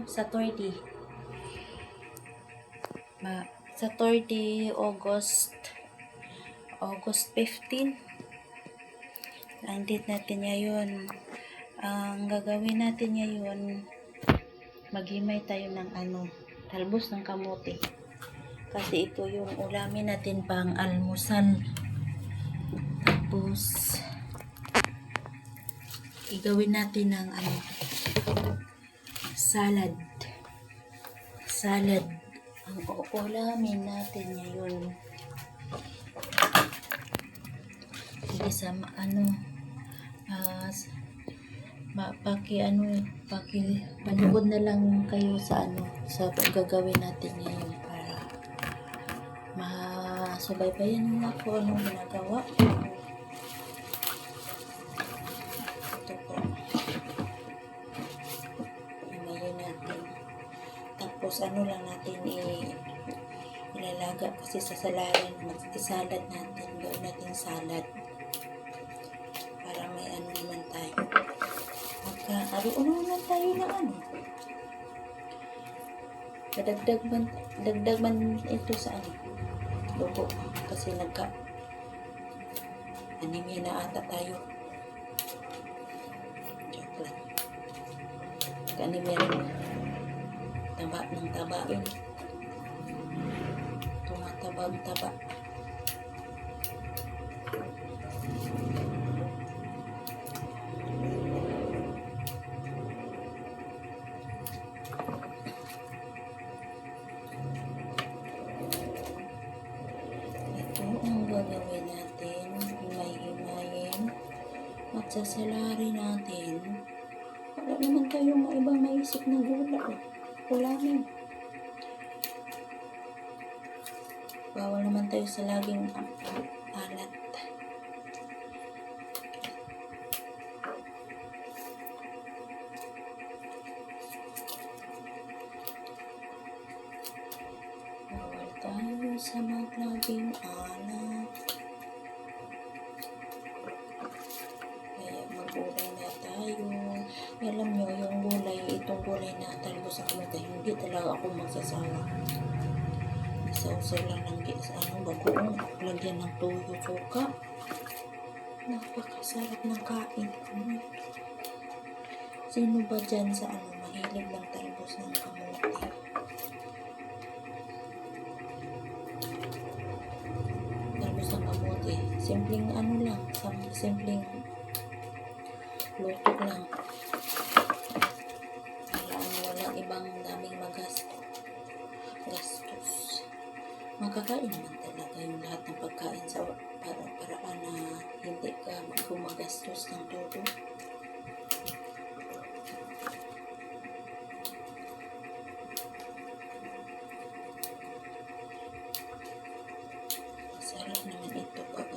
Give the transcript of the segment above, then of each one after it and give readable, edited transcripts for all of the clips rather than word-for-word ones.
Saturday. Saturday, August 15. Ang date natin ngayon. Ang gagawin natin ngayon, maghimay tayo ng talbos ng kamote. Kasi ito yung ulamin natin pang almusal. Tapos, igawin natin ng salad. Ang ulamin natin ngayon. Sige sa palibod na lang kayo sa gagawin natin ngayon para masubaybayan nyo na po anong ginagawa. Ito po. Ngayon natin. Tapos lang natin ilalaga kasi sa salarin. Mag-salad natin. Gawin natin salad. Para may naman tayo. Magka-aroon naman tayo ng Dagdag man ito sa dugo. Kasi anemia na ata tayo. Joke lang. Anemia rin. Taba rin. Tumataba. Gagawin natin, himay-himayin, magsasalari natin. Wala naman tayong ibang maisip na gulay. Ulamin. Bawal naman tayo sa laging alat. Bawal tayo sa maglaging alat. Gulay na tayo. Alam nyo, itong gulay na talbos sa kamote, hindi talaga ako magsasala. Isa-usa lang ng bagoong, lagyan ng toyo, suka. Napakasarap ng kain. Sino ba dyan sa mahilig ng talbos ng kamote? Talbos ng kamote. Simpleng lang. Simpleng luto lang. Walang ibang daming gastos. Makakain naman talaga yung lahat ng pagkain sa paraan na hindi ka gumagastos ng todo. Sarap naman ito pag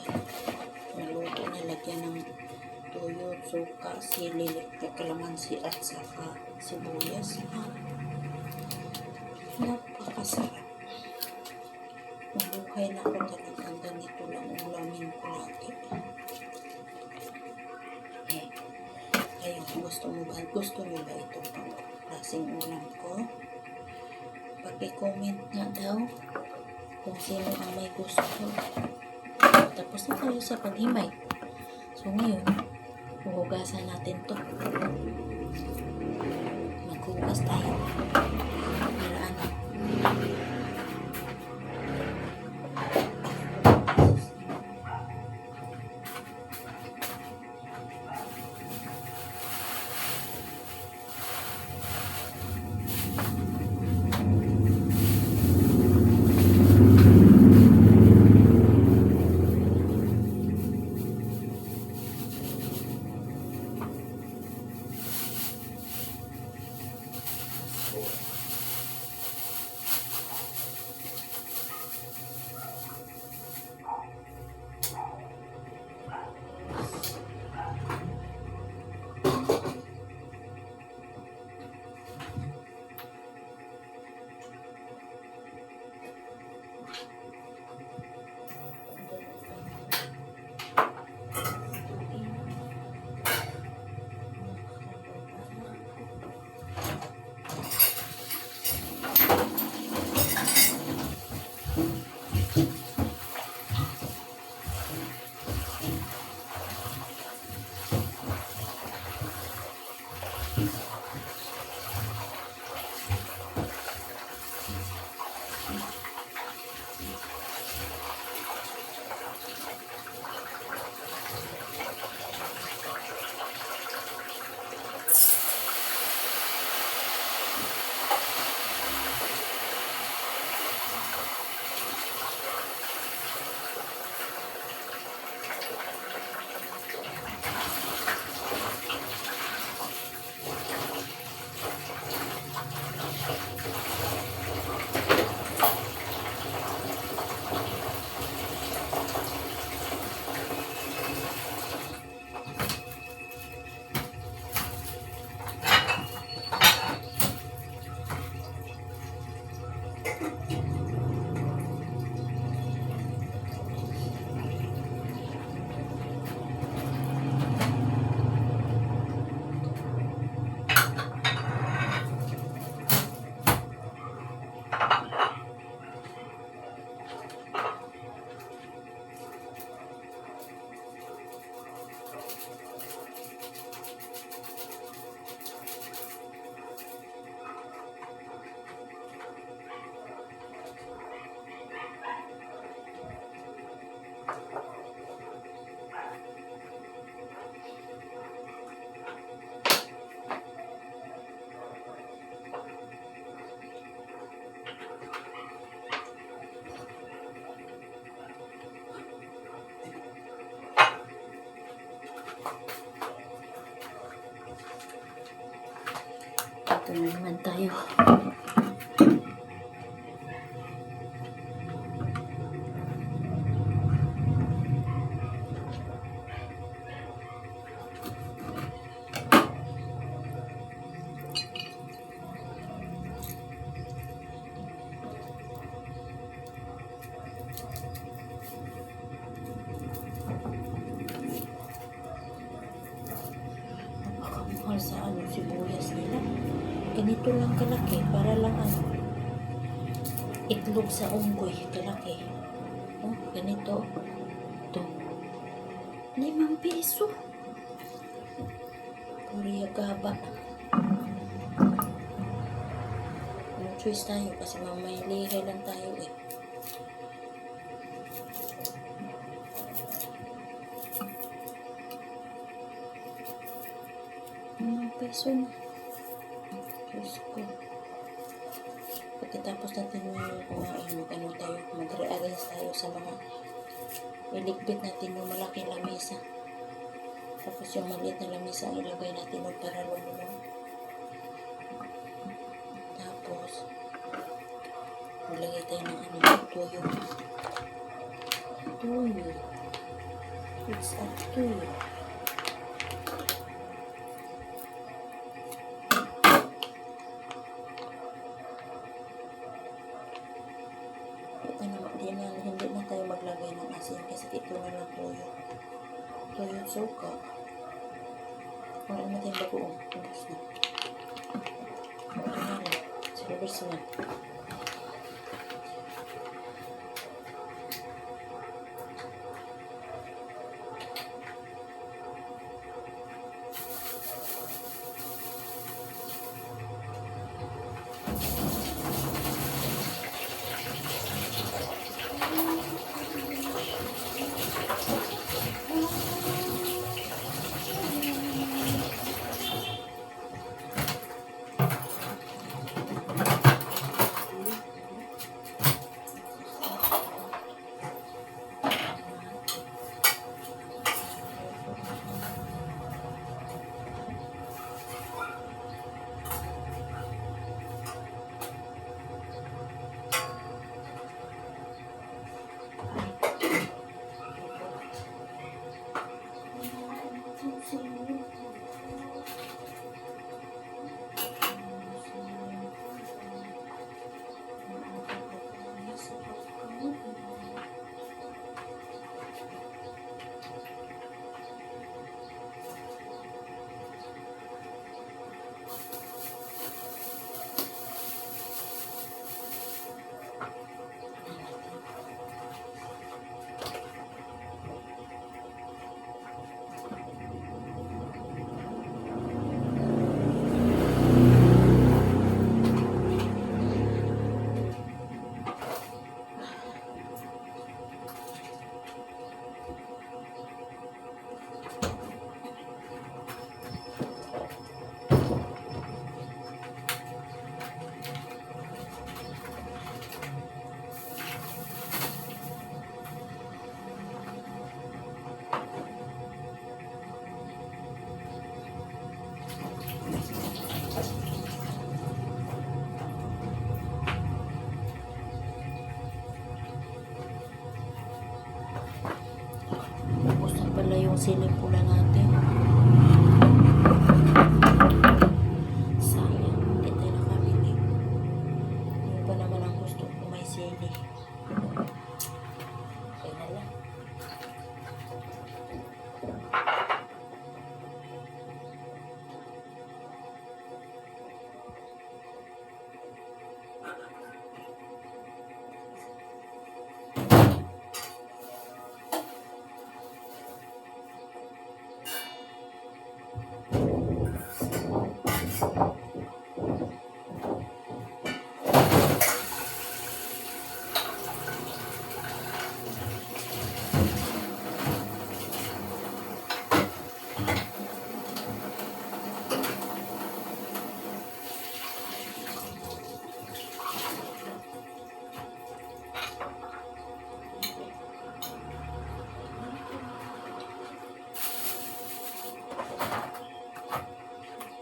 maluto na lagyan ng toyo, suka, sili, kalamansi at saka sibuyas. Napakasarap. Mabuhay na ako talagang ganito lang ulamin ko lagi. Kayo, gusto nyo ba itong klaseng ulam ko? Pag-comment nga daw kung sino ang may gusto. Tapos na tayo sa paghimay. So ngayon, huhugasan natin to. Maghugas tayo. Para Ito na naman tayo. Napakamahal sa sibuyas nila. Ganito lang kalaki, para lang itlog sa unggoy, kalaki. Oh, ganito. Ito. 5 piso. Korea gaba. No choice tayo kasi mamaylihay lang tayo eh. Peso na. Diyos ko. Pagkatapos natin kumain, mag-rearrange tayo sa mga iligpit natin yung malaking lamesa. Tapos yung maliit na lamesa ang ilagay natin para lumulong. Tapos maglagay tayo ng tuyo. Tuyo. It's a tuyo. Hindi na tayo maglagay ng asin kasi ito na lang toyo. Toyo suka. Wala natin bagoong. Tapos na. Ito na lang. Silabas na. sili pula natin. Sayang, hindi tayo nakabili. Yung pa naman ang gusto ko may sili. Okay na lang.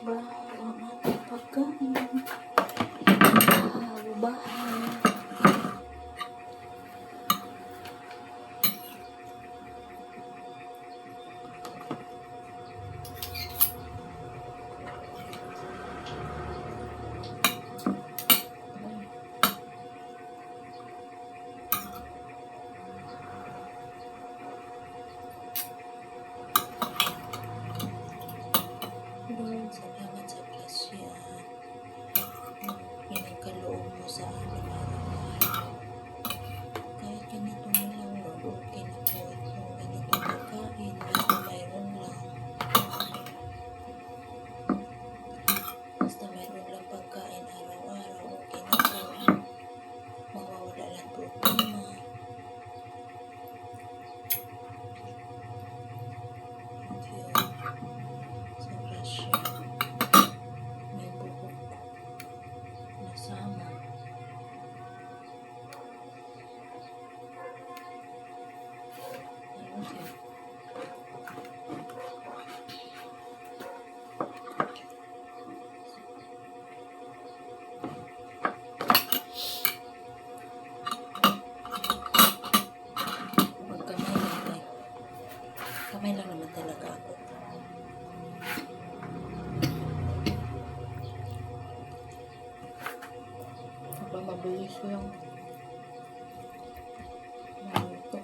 Bahaw natin pagkain. Bahaw, bahaw. Lord, salamat sa grasya. Pinagkaloob mo sa amin araw-araw. Kahit ganito na lang, Lord, okay na po ito. Ganito pagkain, basta mayroon lang. Basta mayroon lang pagkain araw-araw, okay na po. Mawawala lang problema. Thank you. Sa grasya. May buhok nasama. Okay. Magkamay lang tayo. Kamay lang naman talaga ako. Aba, mabilis yung maluto.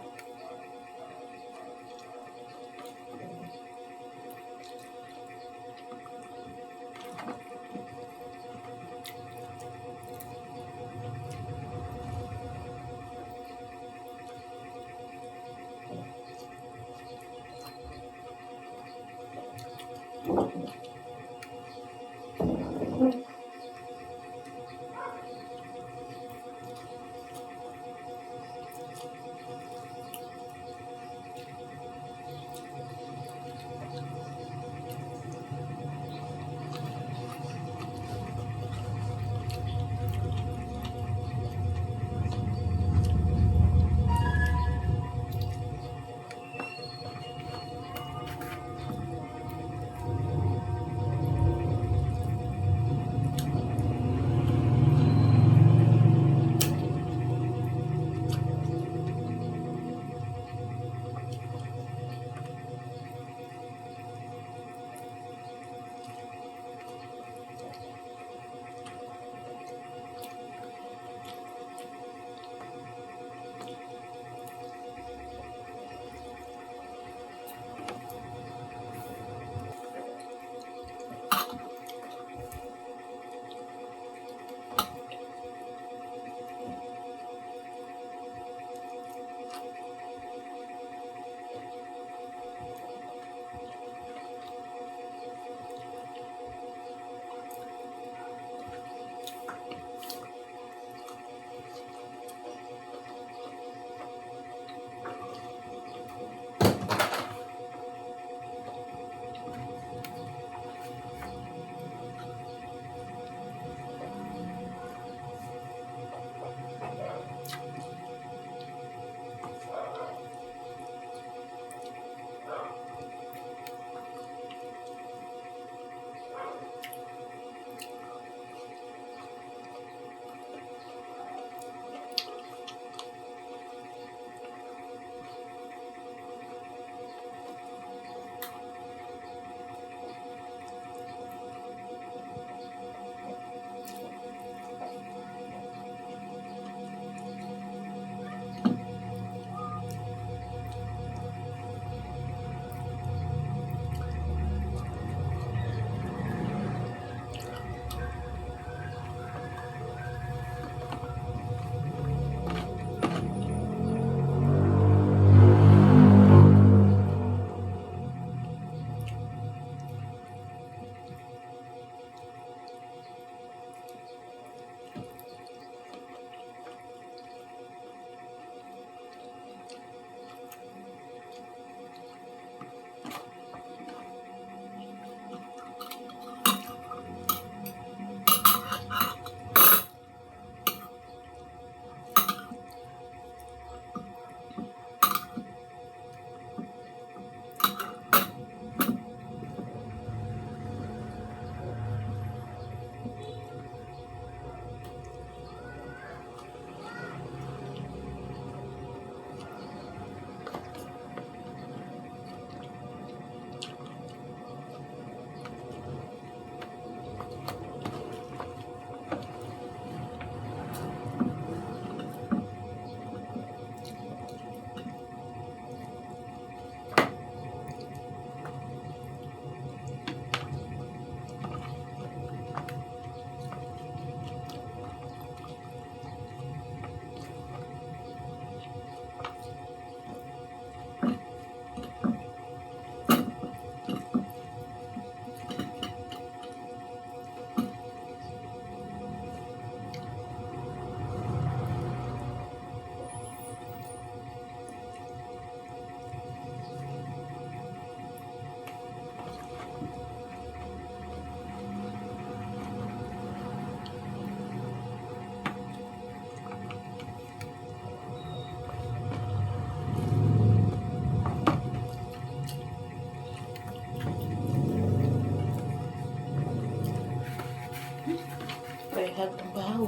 Pahihag ang bahaw.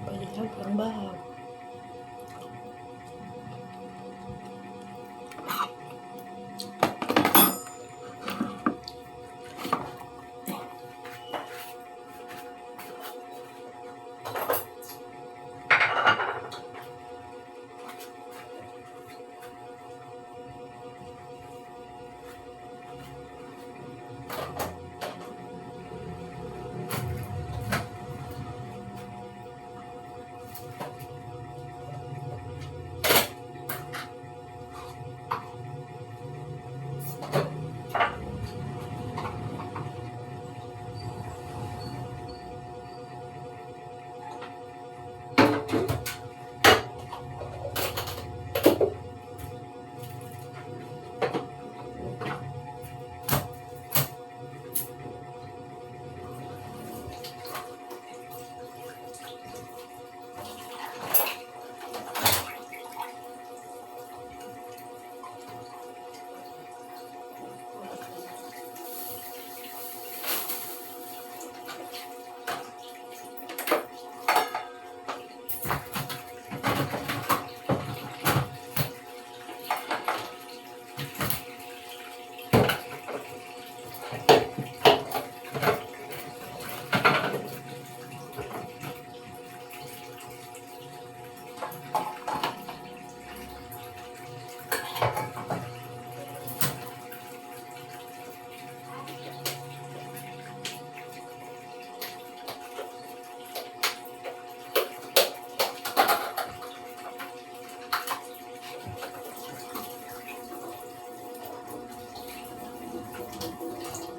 Pahihag ang bahaw.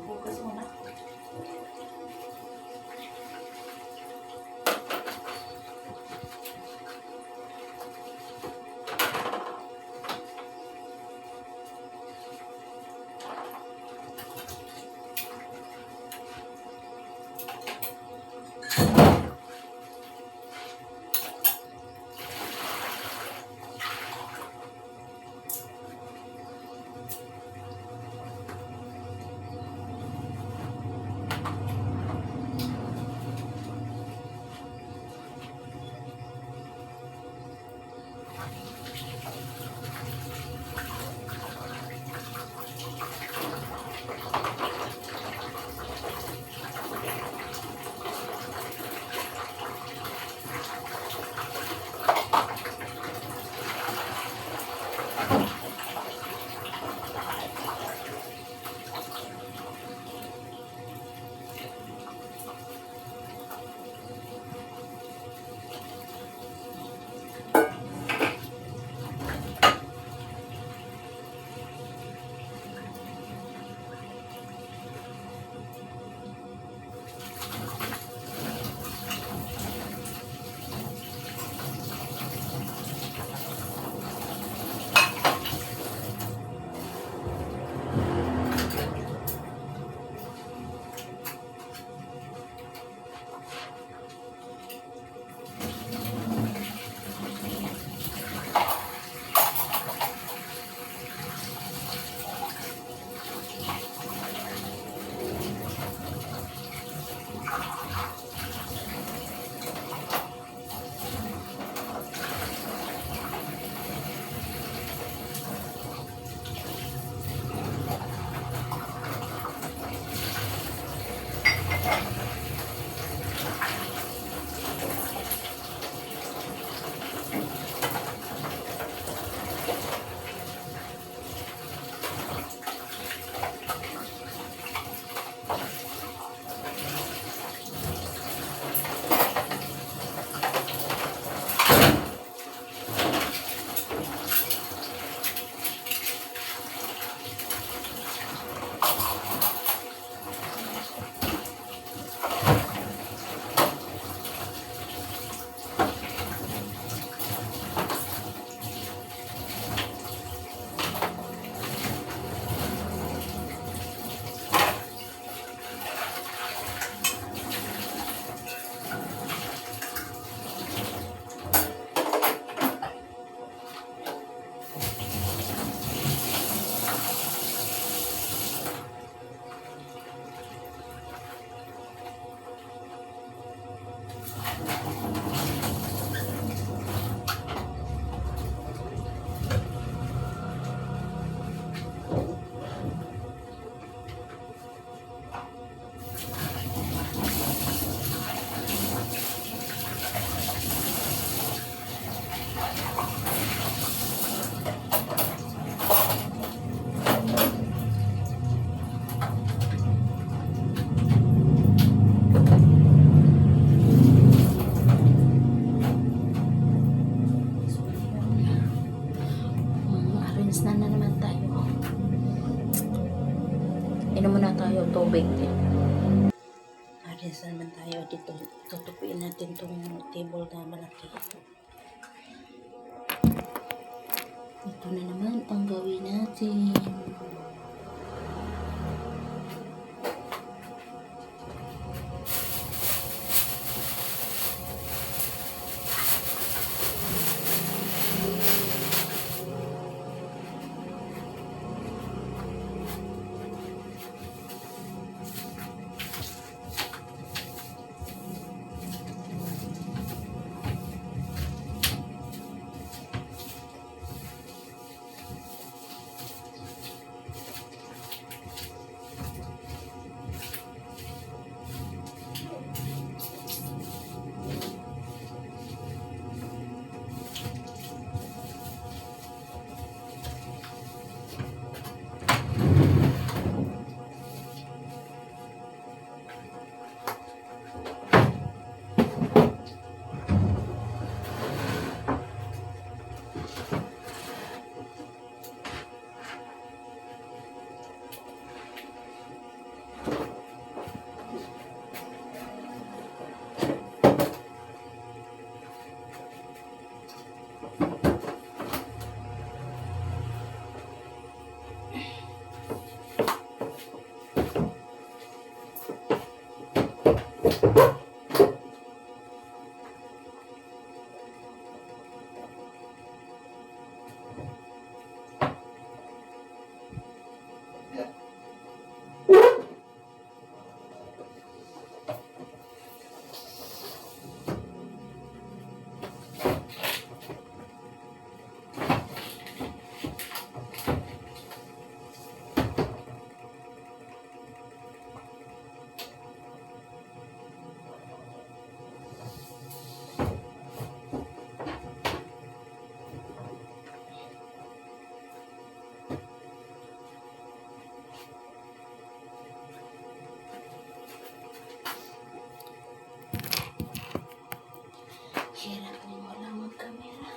Bukas mo na. Yes, naman tayo dito. Tutupiin natin tong table na malaki. Ito na naman ang gawin natin. Hirap ni wala mag-camera.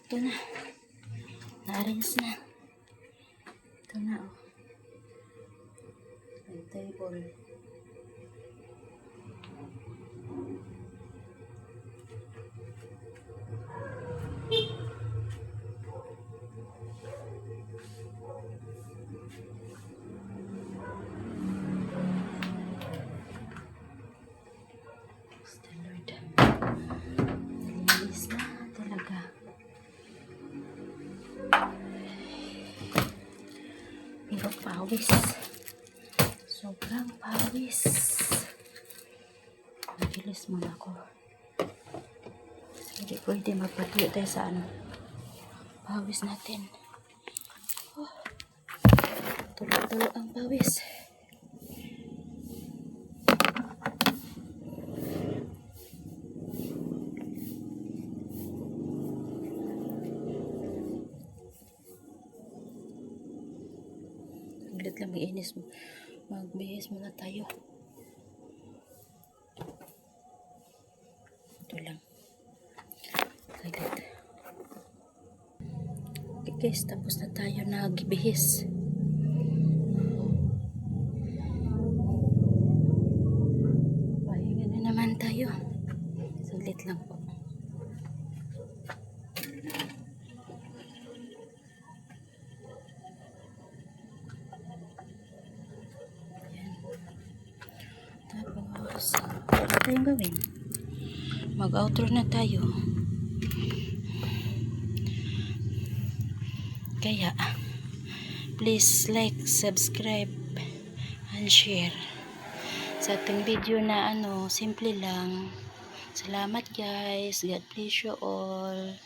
Ito na. Na-arrange na. Ito na, oh. May table. Basta Lord. Nalinis na talaga. Pero pawis. Sobrang pawis. Nagilis muna ako. Hindi pwede magpatuyo tayo sa ano. Pawis natin. Oh. Tulo-tulo ang pawis. Saglit lang, magbihis muna tayo. Ito lang. Saglit. Okay guys, tapos na tayo nagbihis. Pahinga na naman tayo. Saglit lang po. Tapos, ano tayong gawin? Mag-outro na tayo. Kaya, please like, subscribe, and share. Sa ating video na simple lang. Salamat guys. God bless you all.